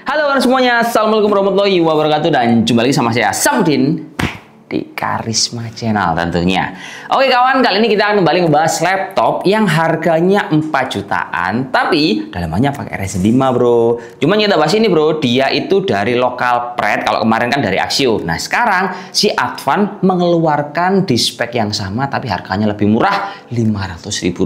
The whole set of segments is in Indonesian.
Halo kawan semuanya, Assalamualaikum warahmatullahi wabarakatuh. Dan jumpa lagi sama saya Samudin di Karisma Channel tentunya. Oke kawan, kali ini kita akan kembali ngebahas laptop yang harganya 4 jutaan tapi dalamannya pakai Ryzen 5 bro. Cuman kita bahas ini bro, dia itu dari lokal Pred, kalau kemarin kan dari Axio. Nah sekarang si Advan mengeluarkan di spek yang sama tapi harganya lebih murah, Rp500.000.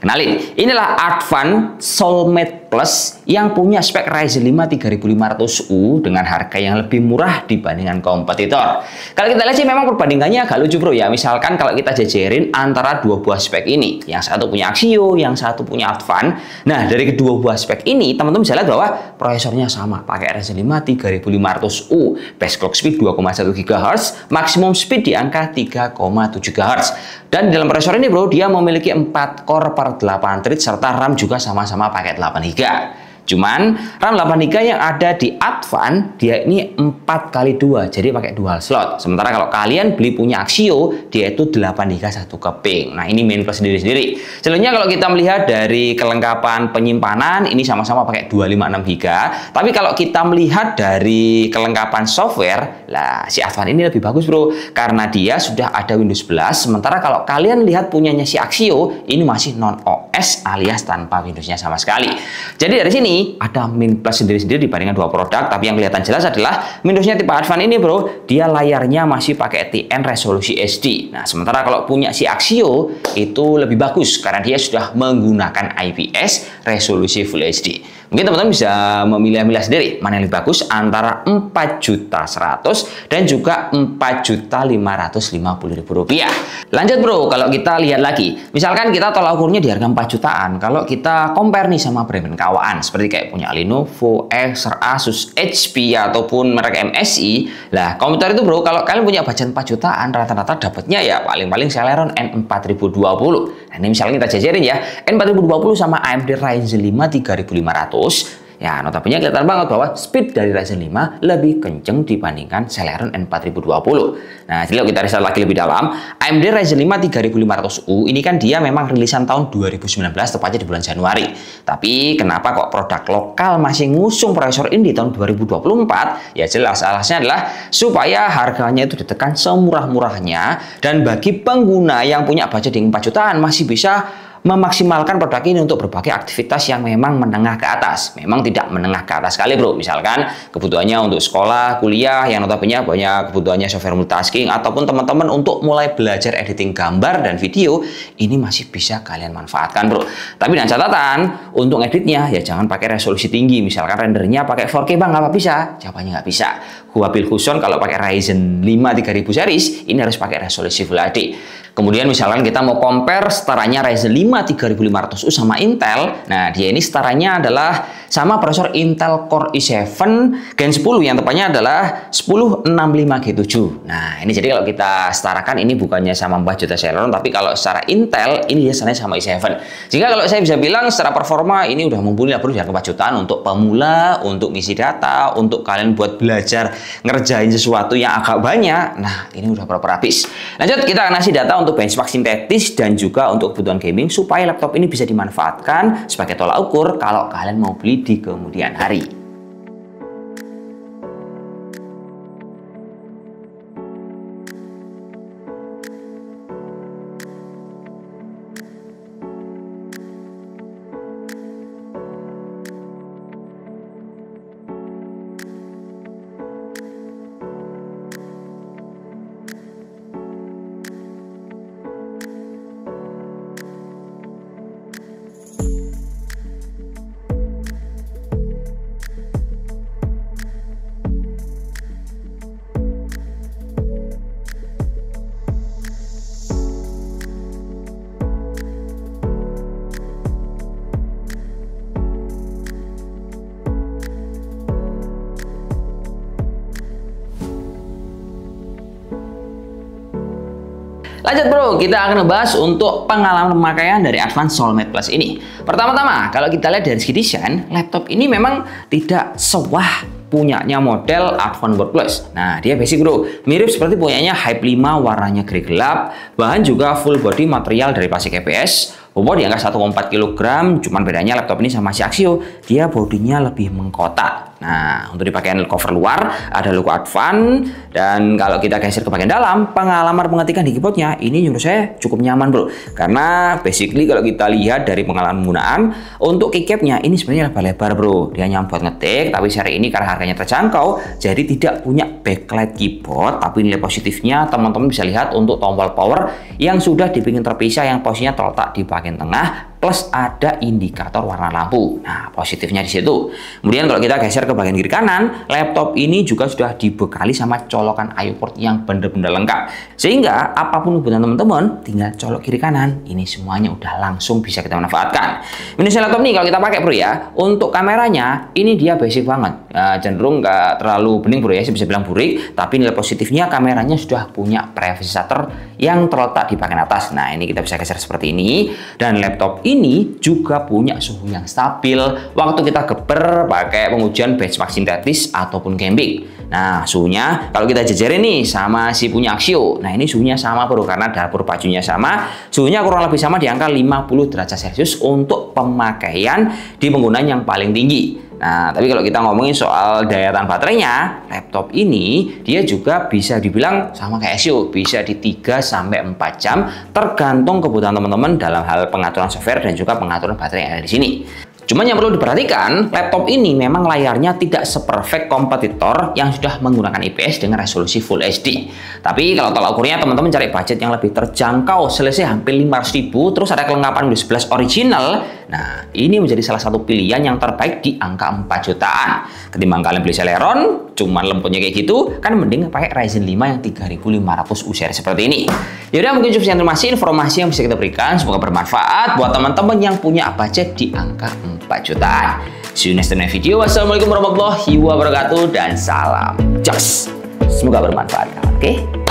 Kenalin, inilah Advan Soulmate Plus yang punya spek Ryzen 5 3500U dengan harga yang lebih murah dibandingkan kompetitor. Kalau kita lihat sih memang perbandingannya agak lucu bro ya. Misalkan kalau kita jajarin antara dua buah spek ini, yang satu punya Axio, yang satu punya Advan. Nah dari kedua buah spek ini teman-teman bisa lihat bahwa prosesornya sama, pakai Ryzen 5 3500U, base clock speed 2,1 GHz, maksimum speed di angka 3,7 GHz. Dan di dalam prosesor ini bro, dia memiliki 4 core per 8 thread serta RAM juga sama-sama pakai 8 GB. Cuman RAM 8GB yang ada di Advan dia ini 4x2, jadi pakai dual slot. Sementara kalau kalian beli punya Axio, dia itu 8GB satu keping. Nah ini main plus sendiri-sendiri. Selanjutnya kalau kita melihat dari kelengkapan penyimpanan, ini sama-sama pakai 256GB. Tapi kalau kita melihat dari kelengkapan software, lah si Advan ini lebih bagus bro, karena dia sudah ada Windows 11. Sementara kalau kalian lihat punyanya si Axio, ini masih non OS alias tanpa Windowsnya sama sekali. Jadi dari sini ada min plus sendiri-sendiri dibandingkan dua produk, tapi yang kelihatan jelas adalah Windowsnya tipe Advan ini bro, dia layarnya masih pakai TN resolusi SD. Nah sementara kalau punya si Axio itu lebih bagus karena dia sudah menggunakan IPS resolusi Full HD. Mungkin teman-teman bisa memilih-milih sendiri mana yang lebih bagus antara 4.100.000 dan juga 4.550.000 rupiah. Lanjut bro, kalau kita lihat lagi, misalkan kita tolak ukurnya di harga 4 jutaan, kalau kita compare nih sama brand-brand kawaan seperti kayak punya Lenovo, Acer, Asus, HP ataupun merek MSI, lah komputer itu bro, kalau kalian punya budget 4 jutaan, rata-rata dapatnya ya paling-paling Celeron N4020. Nah ini misalnya kita jajarin ya, N4020 sama AMD Ryzen 5 3500. Ya, notabene kelihatan banget bahwa speed dari Ryzen 5 lebih kenceng dibandingkan Celeron N4020. Nah, jadi kalau kita riset lagi lebih dalam, AMD Ryzen 5 3500U ini kan dia memang rilisan tahun 2019, tepatnya di bulan Januari. Tapi kenapa kok produk lokal masih ngusung prosesor ini di tahun 2024? Ya jelas alasannya adalah supaya harganya itu ditekan semurah-murahnya, dan bagi pengguna yang punya budget di 4 jutaan masih bisa memaksimalkan produk ini untuk berbagai aktivitas yang memang menengah ke atas. Memang tidak menengah ke atas sekali bro. Misalkan kebutuhannya untuk sekolah, kuliah, yang notabene banyak kebutuhannya software multitasking, ataupun teman-teman untuk mulai belajar editing gambar dan video, ini masih bisa kalian manfaatkan bro. Tapi dengan catatan, untuk editnya ya jangan pakai resolusi tinggi. Misalkan rendernya pakai 4K bang, apa bisa? Jawabannya nggak bisa. Huabil Huson kalau pakai Ryzen 5 3000 series, ini harus pakai resolusi Full HD. Kemudian misalkan kita mau compare setaranya Ryzen 5 3500U sama Intel, nah dia ini setaranya adalah sama prosesor Intel Core i7 Gen 10 yang tepatnya adalah 1065G7. Nah ini jadi kalau kita setarakan ini bukannya sama 4 juta Celeron, tapi kalau secara Intel ini biasanya sama i7. Jika kalau saya bisa bilang secara performa ini udah mumpuni lah bro di harga 4 jutaan untuk pemula, untuk ngisi data, untuk kalian buat belajar ngerjain sesuatu yang agak banyak. Nah ini udah proper habis. Lanjut kita akan ngasih data untuk benchmark sintetis dan juga untuk kebutuhan gaming supaya laptop ini bisa dimanfaatkan sebagai tolak ukur kalau kalian mau beli di kemudian hari. Lanjut bro, kita akan ngebahas untuk pengalaman pemakaian dari Advan Soulmate Plus ini. Pertama-tama, kalau kita lihat dari segi desain, laptop ini memang tidak sewah punyanya model Advan Board Plus. Nah, dia basic bro, mirip seperti punyanya Hype 5 warnanya grey gelap, bahan juga full body material dari plastik EPS, bobot di angka 1,4 kg, cuman bedanya laptop ini sama si Axio, dia bodinya lebih mengkotak. Nah, untuk di bagian cover luar ada logo Advan, dan kalau kita geser ke bagian dalam, pengalaman mengetikkan di keyboardnya ini menurut saya cukup nyaman bro, karena basically kalau kita lihat dari pengalaman penggunaan, untuk keycapnya ini sebenarnya lebar-lebar bro, dia nyaman buat ngetik, tapi seri ini karena harganya terjangkau, jadi tidak punya backlight keyboard. Tapi nilai positifnya teman-teman bisa lihat untuk tombol power yang sudah dibikin terpisah, yang posisinya terletak di bagian tengah, plus ada indikator warna lampu. Nah, positifnya di situ. Kemudian kalau kita geser ke bagian kiri kanan, laptop ini juga sudah dibekali sama colokan I/O port yang benar-benar lengkap. Sehingga apapun kebutuhan teman-teman, tinggal colok kiri kanan, ini semuanya udah langsung bisa kita manfaatkan. Minusnya laptop ini kalau kita pakai bro ya, untuk kameranya ini dia basic banget. Cenderung nggak terlalu bening bro ya, saya bisa bilang burik. Tapi nilai positifnya kameranya sudah punya privacy shutter yang terletak di bagian atas. Nah, ini kita bisa geser seperti ini. Dan laptop ini juga punya suhu yang stabil waktu kita geber pakai pengujian benchmark sintetis ataupun camping. Nah, suhunya kalau kita jajarin nih sama si punya Axio, nah ini suhunya sama bro, karena dapur pacunya sama, suhunya kurang lebih sama di angka 50 derajat Celcius untuk pemakaian di penggunaan yang paling tinggi. Nah, tapi kalau kita ngomongin soal daya tahan baterainya, laptop ini dia juga bisa dibilang sama kayak Axio, bisa di 3-4 jam tergantung kebutuhan teman-teman dalam hal pengaturan software dan juga pengaturan baterai yang ada di sini. Cuman yang perlu diperhatikan, laptop ini memang layarnya tidak seperfect kompetitor yang sudah menggunakan IPS dengan resolusi Full HD. Tapi kalau tolak ukurnya teman-teman cari budget yang lebih terjangkau, selisih hampir 500.000, terus ada kelengkapan Windows 11 original, nah ini menjadi salah satu pilihan yang terbaik di angka 4 jutaan. Ketimbang kalian beli Celeron, cuman lemputnya kayak gitu, kan mending pakai Ryzen 5 yang 3500 USR seperti ini. Yaudah, mungkin cukup sekian informasi yang bisa kita berikan, semoga bermanfaat buat teman-teman yang punya budget di angka 4 jutaan. See you next time video. Wassalamualaikum warahmatullahi wabarakatuh dan salam jos. Semoga bermanfaat, oke?